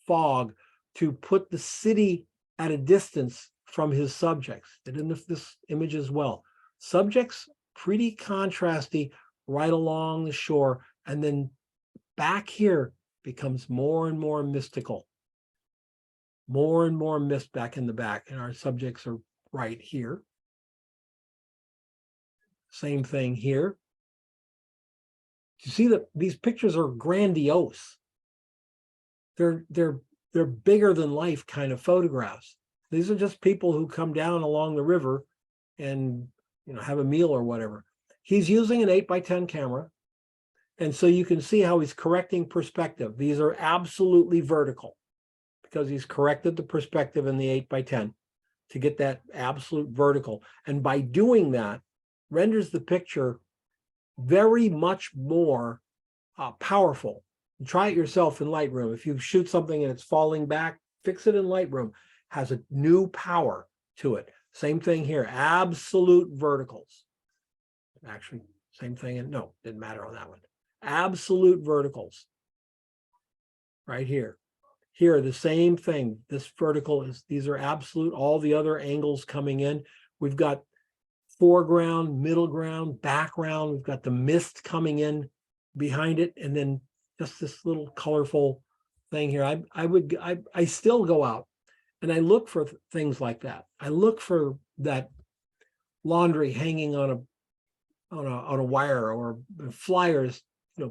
[SPEAKER 1] fog to put the city at a distance from his subjects. And in this image as well. Subjects pretty contrasty right along the shore. And then back here becomes more and more mystical. More and more mist back in the back. And our subjects are right here. Same thing here. You see that these pictures are grandiose. They're bigger than life kind of photographs. These are just people who come down along the river and have a meal or whatever. He's using an 8x10 camera. And so you can see how he's correcting perspective. These are absolutely vertical because he's corrected the perspective in the 8x10 to get that absolute vertical. And by doing that, renders the picture very much more powerful. Try it yourself in Lightroom. If you shoot something and it's falling back, fix it in Lightroom. Has a new power to it. Same thing here, absolute verticals. Actually, same thing, and no, didn't matter on that one. Absolute verticals. Right here. Here, the same thing. This vertical is, these are absolute, all the other angles coming in. We've got foreground, middle ground, background. We've got the mist coming in behind it, and then just this little colorful thing here. I still go out and I look for things like that. I look for that laundry hanging on a wire, or flyers,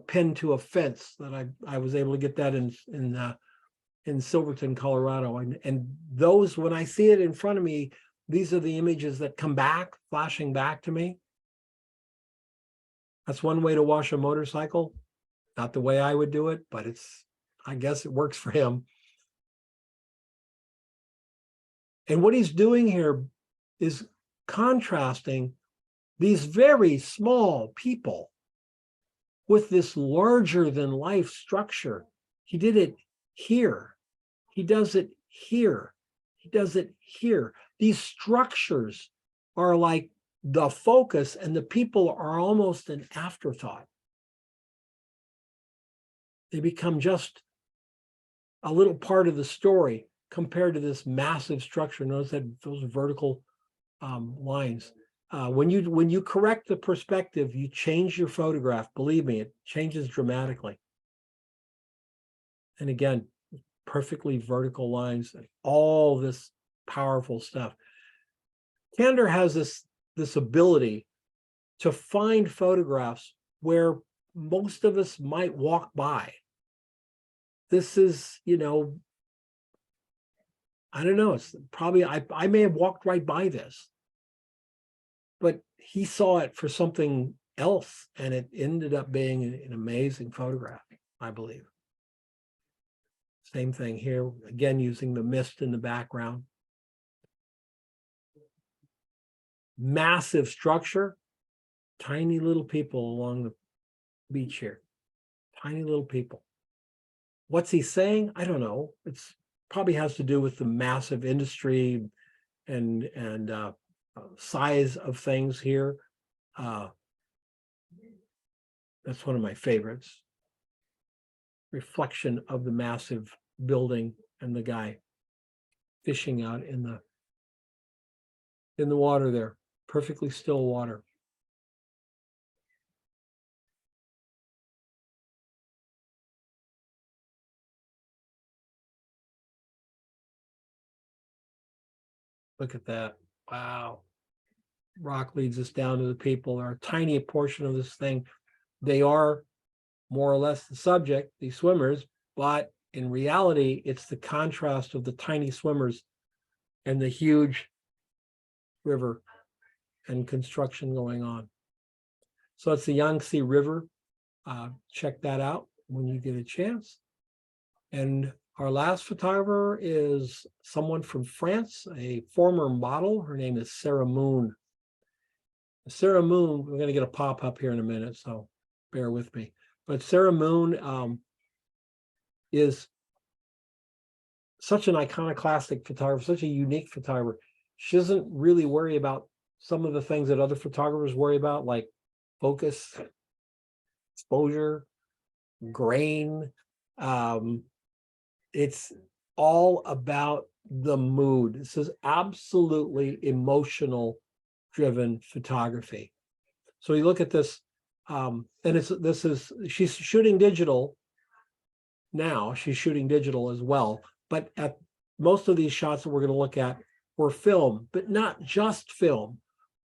[SPEAKER 1] pinned to a fence. That I was able to get that in Silverton, Colorado, and those, when I see it in front of me, these are the images that come back, flashing back to me. That's one way to wash a motorcycle. Not the way I would do it, but I guess it works for him. And what he's doing here is contrasting these very small people with this larger than life structure. He did it here. He does it here. He does it here. These structures are like the focus, and the people are almost an afterthought. They become just a little part of the story compared to this massive structure. Notice that those vertical lines. When you correct the perspective, you change your photograph. Believe me, it changes dramatically. And again, perfectly vertical lines, all this powerful stuff. Kander has this ability to find photographs where most of us might walk by. This is, you know, I don't know, it's probably, I may have walked right by this, but he saw it for something else, and it ended up being an amazing photograph, I believe. Same thing here, again, using the mist in the background. Massive structure, tiny little people along the beach here. Tiny little people. What's he saying? I don't know. It's probably has to do with the massive industry and size of things here. That's one of my favorites. Reflection of the massive building and the guy fishing out in the water there, perfectly still water. Look at that. Wow. Rock leads us down to the people. They're a tiny portion of this thing. They are more or less the subject, these swimmers, but in reality, it's the contrast of the tiny swimmers and the huge river and construction going on. So it's the Yangtze River. Check that out when you get a chance. And our last photographer is someone from France, a former model. Her name is Sarah Moon. Sarah Moon, we're going to get a pop-up here in a minute, so bear with me. But Sarah Moon is such an iconoclastic photographer, such a unique photographer. She doesn't really worry about some of the things that other photographers worry about, like focus, exposure, grain. It's all about the mood. This is absolutely emotional driven photography. So you look at this, and she's shooting digital now. She's shooting digital as well, but at most of these shots that we're going to look at were film, but not just film.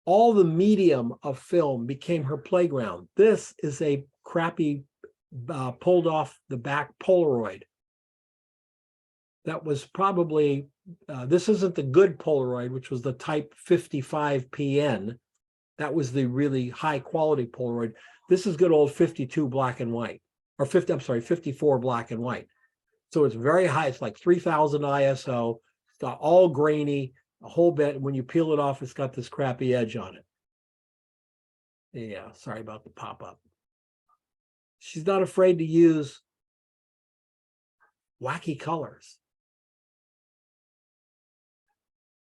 [SPEAKER 1] All the medium of film became her playground. This is a crappy pulled off the back Polaroid. That was probably, this isn't the good Polaroid, which was the type 55 PN. That was the really high quality Polaroid. This is good old 52 black and white, or 54 black and white. So it's very high. It's like 3000 ISO. It's got all grainy, a whole bit. When you peel it off, it's got this crappy edge on it. Yeah, sorry about the pop-up. She's not afraid to use wacky colors.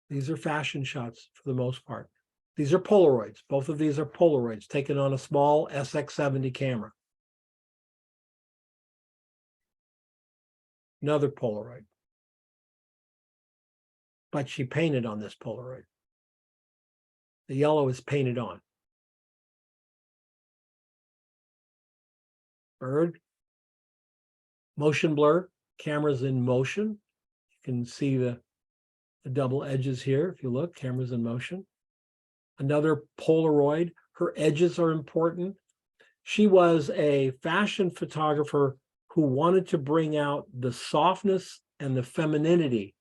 [SPEAKER 1] These are fashion shots for the most part. These are Polaroids. Both of these are Polaroids taken on a small SX70 camera. Another Polaroid. But she painted on this Polaroid. The yellow is painted on. Bird. Motion blur. Camera's in motion. You can see the double edges here. If you look, camera's in motion. Another Polaroid. Her edges are important. She was a fashion photographer who wanted to bring out the softness and the femininity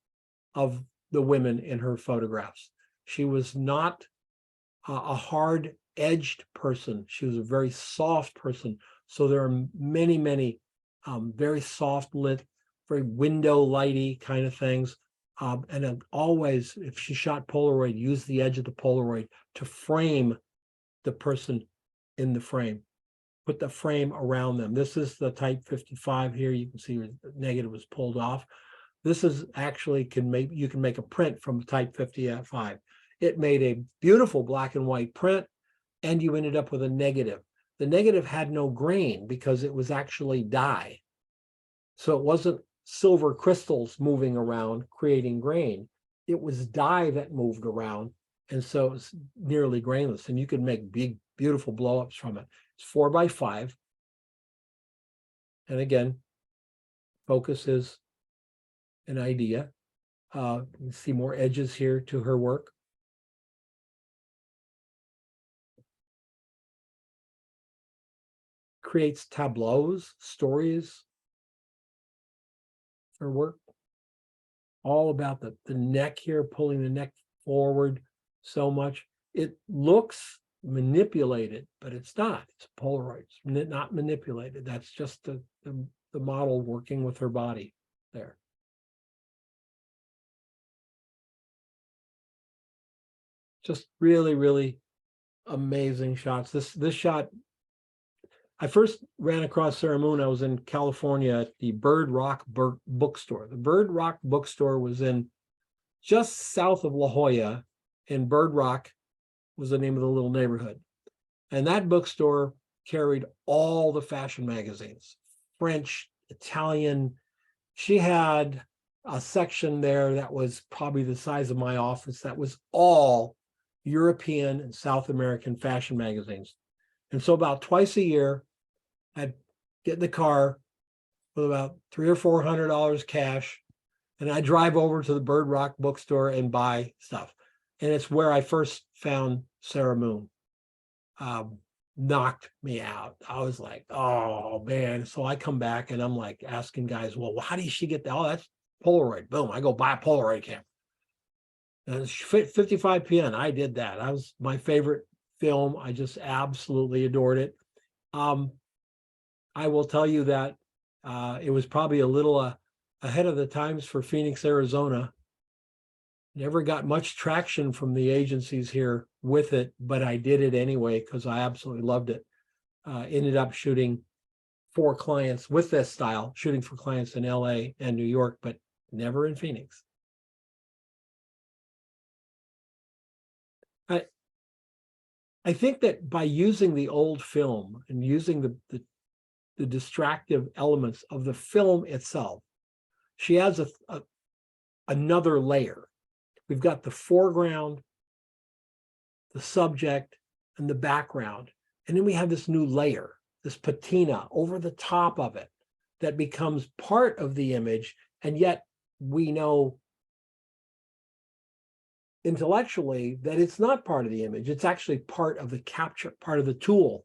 [SPEAKER 1] of the women in her photographs. She was not a hard-edged person. She was a very soft person. So there are many, many very soft lit, very window lighty kind of things. And always, if she shot Polaroid, use the edge of the Polaroid to frame the person in the frame. Put the frame around them. This is the type 55 here. You can see the negative was pulled off. This is actually you can make a print from type 55. It made a beautiful black and white print, and you ended up with a negative. The negative had no grain because it was actually dye. So it wasn't silver crystals moving around creating grain. It was dye that moved around, and so it was nearly grainless. And you could make big, beautiful blow-ups from it. It's 4x5. And again, focus is an idea. You can see more edges here to her work. Creates tableaus, stories. Her work. All about the neck here, pulling the neck forward so much. It looks manipulated, but it's not. It's Polaroid. It's not manipulated. That's just the model working with her body there. Just really, really amazing shots. This shot, I first ran across Sarah Moon. I was in California at the Bird Rock bookstore. The Bird Rock bookstore was in just south of La Jolla, and Bird Rock was the name of the little neighborhood. And that bookstore carried all the fashion magazines, French, Italian. She had a section there that was probably the size of my office that was all European and South American fashion magazines. And so about twice a year, I'd get in the car with about $300 or $400 cash, and I'd drive over to the Bird Rock bookstore and buy stuff. And it's where I first found Sarah Moon. Knocked me out. I was like, oh man. So I come back and I'm like asking guys, well, how did she get that? Oh, that's Polaroid. Boom. I go buy a Polaroid camera. And it's 55 PN. I did that. That was my favorite film. I just absolutely adored it. I will tell you that it was probably a little ahead of the times for Phoenix, Arizona. Never got much traction from the agencies here with it, but I did it anyway because I absolutely loved it. Ended up shooting for clients with this style, shooting for clients in LA and New York, but never in Phoenix. I think that by using the old film and using the distractive elements of the film itself, she adds another layer. We've got the foreground, the subject, and the background. And then we have this new layer, this patina over the top of it that becomes part of the image. And yet we know intellectually that it's not part of the image. It's actually part of the capture, part of the tool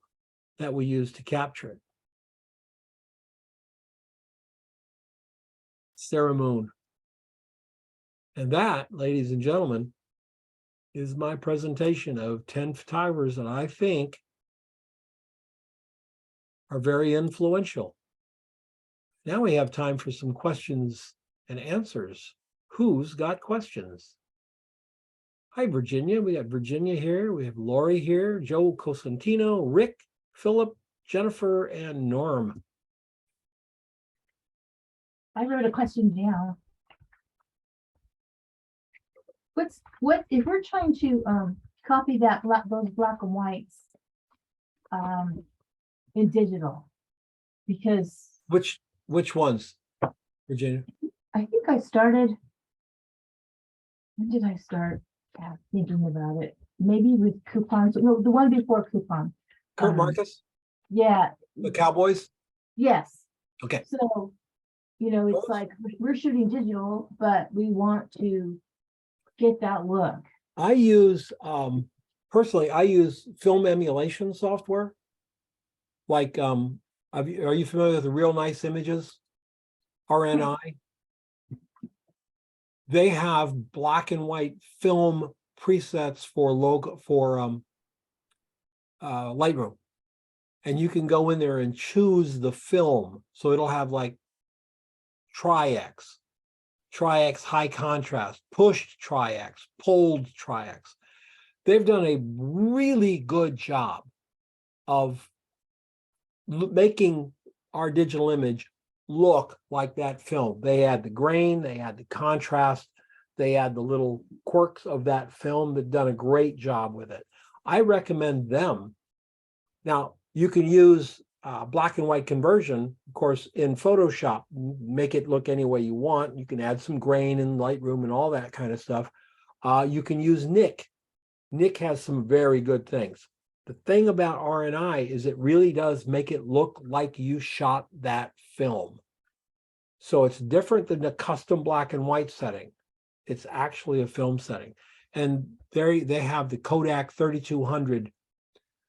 [SPEAKER 1] that we use to capture it. Sarah Moon. And that, ladies and gentlemen, is my presentation of 10 photographers that I think are very influential. Now we have time for some questions and answers. Who's got questions? Hi, Virginia. We got Virginia here. We have Lori here, Joe Cosentino, Rick, Philip, Jennifer, and Norm.
[SPEAKER 3] I wrote a question down. What if we're trying to copy those black and whites in digital? Because
[SPEAKER 1] which ones, Virginia?
[SPEAKER 3] I think I started. When did I start thinking about it? Maybe with coupons. No, the one before coupon.
[SPEAKER 1] Kurt Marcus?
[SPEAKER 3] Yeah.
[SPEAKER 1] The Cowboys?
[SPEAKER 3] Yes.
[SPEAKER 1] Okay.
[SPEAKER 3] So, it's like we're shooting digital, but we want to get that look.
[SPEAKER 1] I use, personally, I use film emulation software. Like, are you familiar with the Real Nice Images? RNI? They have black and white film presets for Lightroom. And you can go in there and choose the film. So it'll have like Tri-X high contrast, pushed Tri-X, pulled Tri-X. They've done a really good job of making our digital image look like that film. They add the grain, they add the contrast, they add the little quirks of that film. They've done a great job with it. I recommend them. Now, you can use black and white conversion, of course, in Photoshop, make it look any way you want. You can add some grain in Lightroom and all that kind of stuff. You can use Nik. Nik has some very good things. The thing about RNI is it really does make it look like you shot that film. So it's different than the custom black and white setting. It's actually a film setting. And they have the Kodak 3200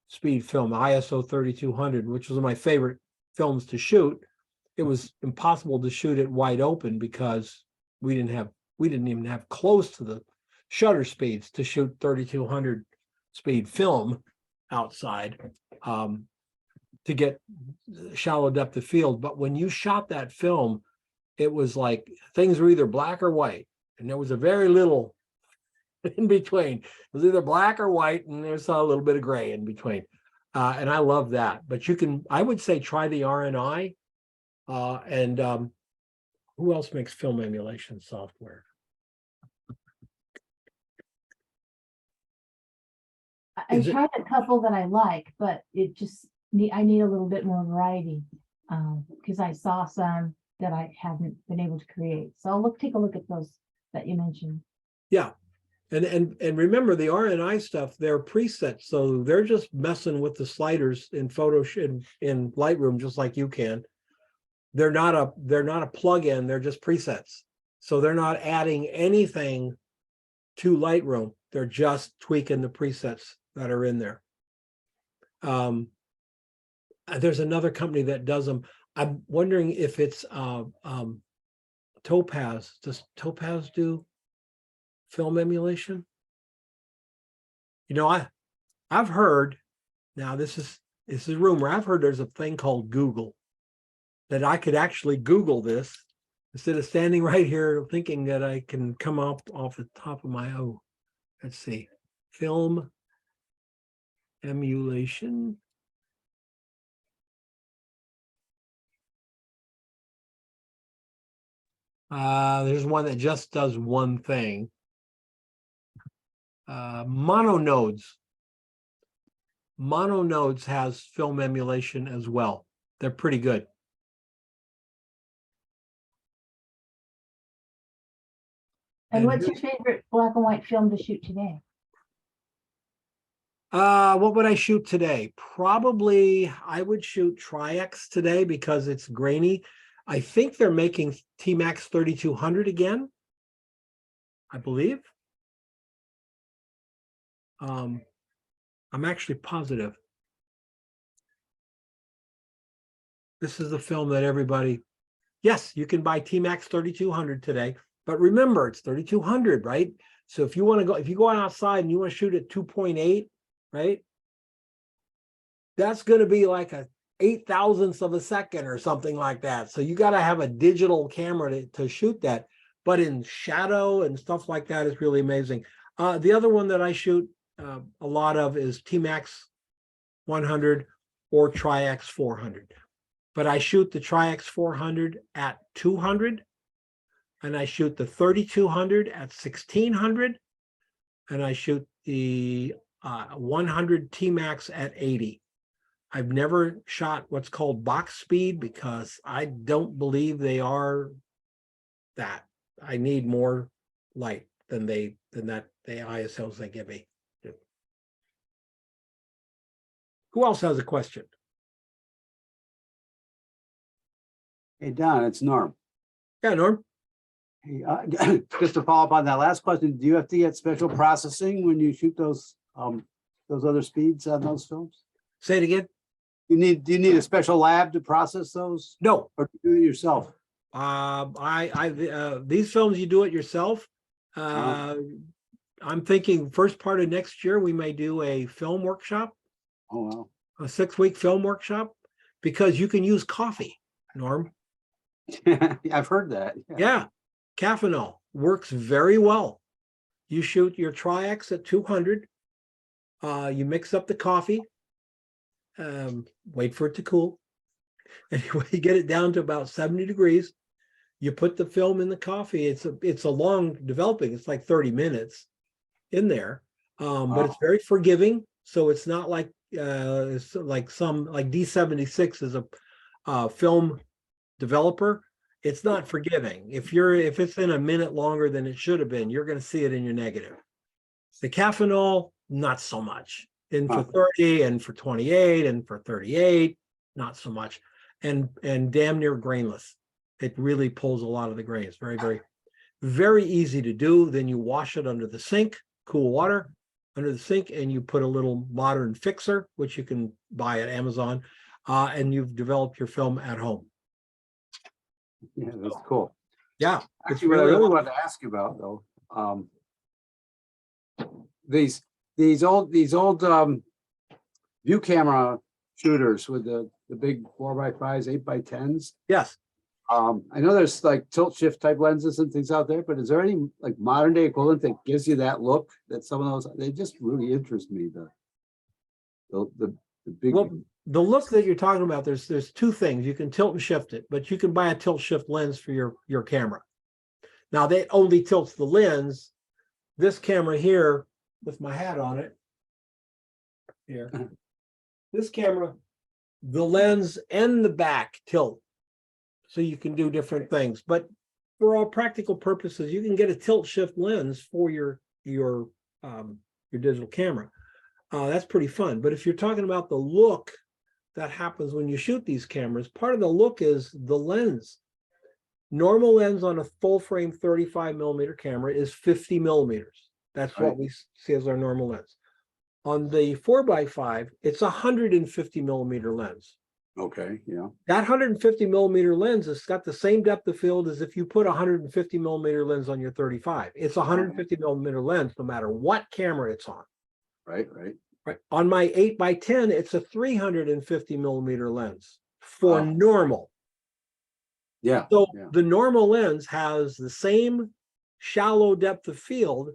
[SPEAKER 1] speed film, ISO 3200, which was my favorite films to shoot. It was impossible to shoot it wide open because we didn't even have close to the shutter speeds to shoot 3200 speed film outside to get shallow depth of field. But when you shot that film, it was like things were either black or white, and there was a very little in between. It was either black or white, and there's a little bit of gray in between. And I love that. But I would say try the RNI. And who else makes film emulation software?
[SPEAKER 3] I
[SPEAKER 1] Is it-
[SPEAKER 3] tried a couple that I like, but I need a little bit more variety. Because I saw some that I haven't been able to create. So I'll take a look at those that you mentioned.
[SPEAKER 1] Yeah. And remember the RNI stuff, they're presets. So they're just messing with the sliders in in Lightroom, just like you can. They're not a plug-in, they're just presets. So they're not adding anything to Lightroom. They're just tweaking the presets that are in there. There's another company that does them. I'm wondering if it's Topaz. Does Topaz do film emulation? You know, I've heard, now this is rumor, I've heard there's a thing called Google, that I could actually Google this instead of standing right here thinking that I can come up off the top of my let's see, film emulation. There's one that just does one thing. Mononodes. Mononodes has film emulation as well. They're pretty good.
[SPEAKER 3] And what's your favorite black and white film to shoot today?
[SPEAKER 1] What would I shoot today? Probably I would shoot Tri-X today because it's grainy. I think they're making T-Max 3200 again, I believe. I'm actually positive. This is the film that everybody, yes, you can buy T-Max 3200 today, but remember it's 3200, right? So if you go outside and you want to shoot at 2.8, right? That's going to be like a 8,000th of a second or something like that. So you got to have a digital camera to shoot that. But in shadow and stuff like that is really amazing. The other one that I shoot a lot of is T-Max 100 or Tri-X 400. But I shoot the Tri-X 400 at 200, and I shoot the 3200 at 1600, and I shoot the 100 T-Max at 80. I've never shot what's called box speed because I don't believe they are that. I need more light than the ISOs they give me. Who else has a question?
[SPEAKER 4] Hey, Don, it's Norm.
[SPEAKER 1] Yeah, Norm.
[SPEAKER 4] Hey, just to follow up on that last question, do you have to get special processing when you shoot those other speeds on those films?
[SPEAKER 1] Say it again.
[SPEAKER 4] Do you need a special lab to process those,
[SPEAKER 1] No.
[SPEAKER 4] or do you do it yourself?
[SPEAKER 1] These films you do it yourself. I'm thinking first part of next year we may do a film workshop.
[SPEAKER 4] Oh wow.
[SPEAKER 1] A 6-week film workshop, because you can use coffee, Norm.
[SPEAKER 4] I've heard that.
[SPEAKER 1] Yeah, caffeinol works very well. You shoot your Tri-X at 200. You mix up the coffee. Wait for it to cool. Anyway, you get it down to about 70 degrees. You put the film in the coffee. It's a long developing. It's like 30 minutes in there, but it's very forgiving. So it's not like like D76 is a film developer. It's not forgiving. If it's in a minute longer than it should have been, you're going to see it in your negative. The caffeinol, not so much. And for 30 and for 28 and for 38, not so much. And damn near grainless. It really pulls a lot of the gray. It's very, very, very easy to do. Then you wash it under the sink, cool water under the sink, and you put a little modern fixer, which you can buy at Amazon, and you've developed your film at home.
[SPEAKER 4] Yeah, that's cool.
[SPEAKER 1] Yeah, it's
[SPEAKER 4] Actually, what I
[SPEAKER 1] really
[SPEAKER 4] really wanted to ask you about though, these old view camera shooters with the big 4x5s, 8x10s.
[SPEAKER 1] yes.
[SPEAKER 4] I know there's like tilt shift type lenses and things out there, but is there any like modern day equivalent that gives you that look that some of those, they just really interest me, the big.
[SPEAKER 1] Well, the look that you're talking about, there's two things. You can tilt and shift it, but you can buy a tilt shift lens for your camera. Now that only tilts the lens. This camera here with my hat on it here, this camera, the lens and the back tilt. So you can do different things, but for all practical purposes, you can get a tilt shift lens for your digital camera. That's pretty fun. But if you're talking about the look that happens when you shoot these cameras, part of the look is the lens. Normal lens on a full frame 35 millimeter camera is 50 millimeters. That's what we see as our normal lens. On the 4x5, it's 150 millimeter lens.
[SPEAKER 4] Okay, yeah.
[SPEAKER 1] That 150 millimeter lens has got the same depth of field as if you put a 150 millimeter lens on your 35. It's a 150 millimeter lens no matter what camera it's on.
[SPEAKER 4] Right.
[SPEAKER 1] Right. On my 8x10, it's a 350 millimeter lens for
[SPEAKER 4] Wow.
[SPEAKER 1] normal.
[SPEAKER 4] Yeah.
[SPEAKER 1] So
[SPEAKER 4] yeah.
[SPEAKER 1] the normal lens has the same shallow depth of field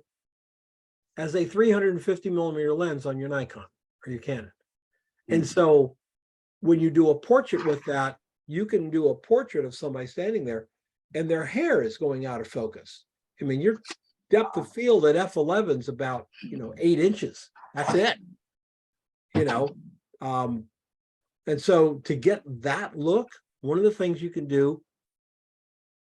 [SPEAKER 1] as a 350 millimeter lens on your Nikon or your Canon. And so when you do a portrait with that, you can do a portrait of somebody standing there and their hair is going out of focus. I mean, your depth of field at f11 is about, 8 inches. That's it. And so to get that look, one of the things you can do,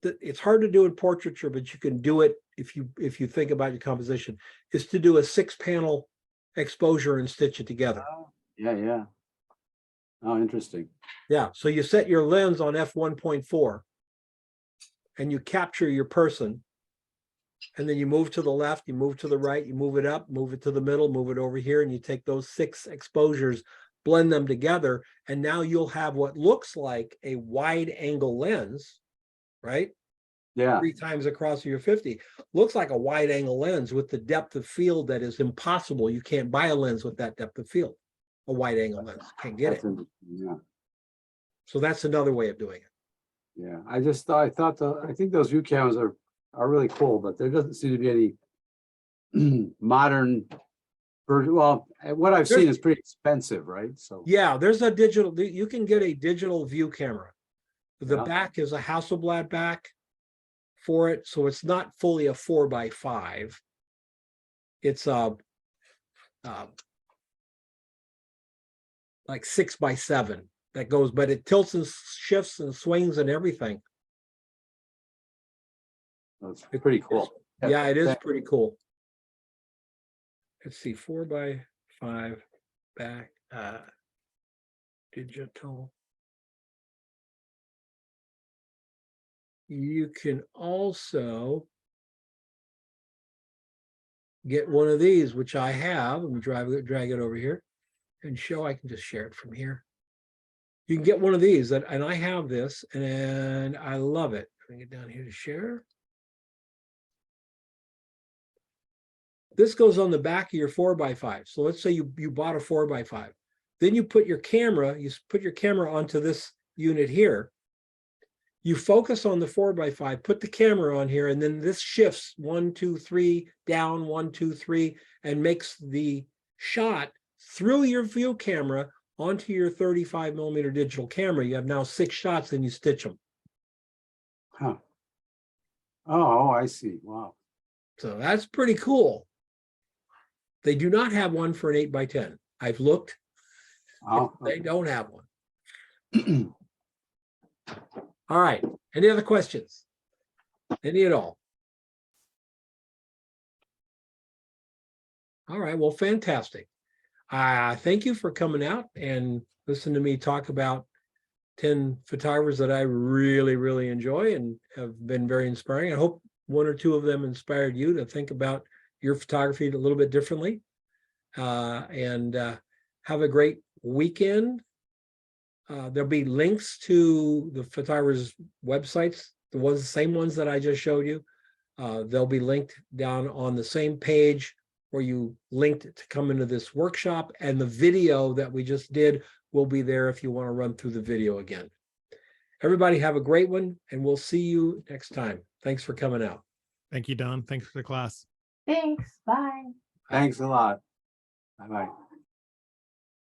[SPEAKER 1] that it's hard to do in portraiture, but you can do it if you think about your composition, is to do a 6-panel exposure and stitch it together.
[SPEAKER 4] Yeah. Oh, interesting.
[SPEAKER 1] Yeah. So you set your lens on f1.4 and you capture your person. And then you move to the left, you move to the right, you move it up, move it to the middle, move it over here, and you take those 6 exposures, blend them together, and now you'll have what looks like a wide angle lens, right?
[SPEAKER 4] Yeah.
[SPEAKER 1] 3 times across your 50. Looks like a wide angle lens with the depth of field that is impossible. You can't buy a lens with that depth of field, a wide angle lens. Can't get it.
[SPEAKER 4] Yeah.
[SPEAKER 1] So that's another way of doing it.
[SPEAKER 4] Yeah. I think those view cameras are really cool, but there doesn't seem to be any modern version. Well, what I've seen is pretty expensive, right? So
[SPEAKER 1] yeah, there's a digital, you can get a digital view camera. The
[SPEAKER 4] Yeah.
[SPEAKER 1] back is a Hasselblad back for it, so it's not fully a 4x5. It's like 6x7 that goes, but it tilts and shifts and swings and everything.
[SPEAKER 4] it's pretty cool.
[SPEAKER 1] Yeah, it is pretty cool. Let's see, 4x5 back, digital. You can also get one of these, which I have. Let me drag it over here and show. I can just share it from here. You can get one of these, and I have this, and I love it. Bring it down here to share. This goes on the back of your 4x5. So let's say you bought a 4x5. Then you put your camera onto this unit here. You focus on the 4x5, put the camera on here, and then this shifts 1, 2, 3, down, 1, 2, 3, and makes the shot through your view camera onto your 35 millimeter digital camera. You have now 6 shots and you stitch them.
[SPEAKER 4] Huh. Oh, I see. Wow.
[SPEAKER 1] So that's pretty cool. They do not have one for an 8x10. I've looked.
[SPEAKER 4] Oh,
[SPEAKER 1] They don't have one. All right. Any other questions? Any at all? All right. Well, fantastic. Thank you for coming out and listening to me talk about 10 photographers that I really, really enjoy and have been very inspiring. I hope one or two of them inspired you to think about your photography a little bit differently. And have a great weekend. There'll be links to the photographers' websites, the same ones that I just showed you. They'll be linked down on the same page where you linked to come into this workshop, and the video that we just did will be there if you want to run through the video again. Everybody have a great one, and we'll see you next time. Thanks for coming out.
[SPEAKER 2] Thank you, Don. Thanks for the class.
[SPEAKER 3] Thanks, bye.
[SPEAKER 4] Thanks a lot. Bye-bye.